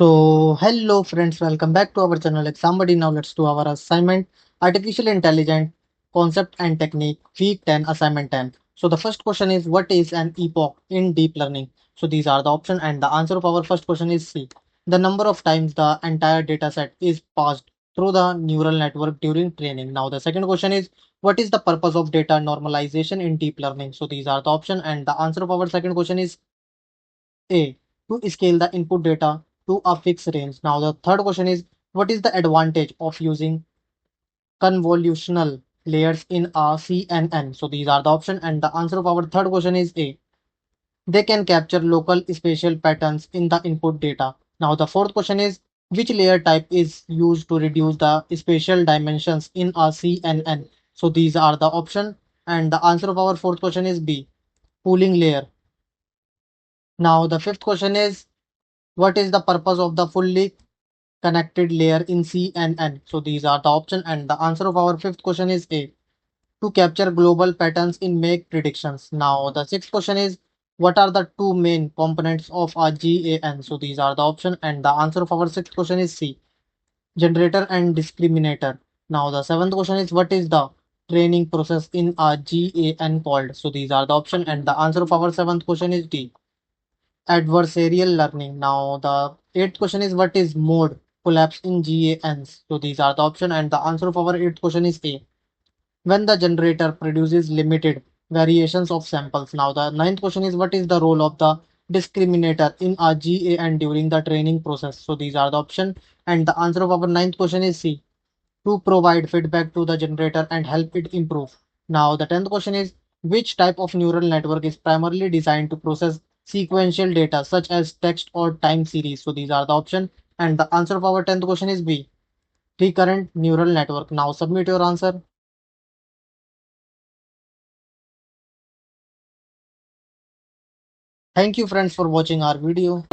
Hello friends, welcome back to our channel Exam Buddy. Now let's do our assignment, Artificial Intelligence Concept and Technique, Week 10, Assignment 10. So the first question is, what is an epoch in deep learning? So these are the options and the answer of our first question is C. The number of times the entire data set is passed through the neural network during training. Now the second question is, what is the purpose of data normalization in deep learning? So these are the options and the answer of our second question is A. To scale the input data to a fixed range. Now, the third question is, what is the advantage of using convolutional layers in a CNN? So, these are the options, and the answer of our third question is A. They can capture local spatial patterns in the input data. Now, the fourth question is, which layer type is used to reduce the spatial dimensions in a CNN? So, these are the options, and the answer of our fourth question is B. Pooling layer. Now, the fifth question is, what is the purpose of the fully connected layer in CNN? So these are the options and the answer of our fifth question is A. To capture global patterns in make predictions. Now the sixth question is, what are the two main components of a GAN? So these are the options and the answer of our sixth question is C. Generator and discriminator. Now the seventh question is, what is the training process in a GAN called? So these are the options and the answer of our seventh question is D. Adversarial learning. Now, the eighth question is, what is mode collapse in GANs? So these are the option and the answer of our eighth question is A. When the generator produces limited variations of samples. Now, the ninth question is, what is the role of the discriminator in a GAN during the training process? So these are the option and the answer of our ninth question is C. To provide feedback to the generator and help it improve. Now, the 10th question is, which type of neural network is primarily designed to process sequential data such as text or time series? So these are the option and the answer of our 10th question is B. Recurrent neural network. Now submit your answer. Thank you friends for watching our video.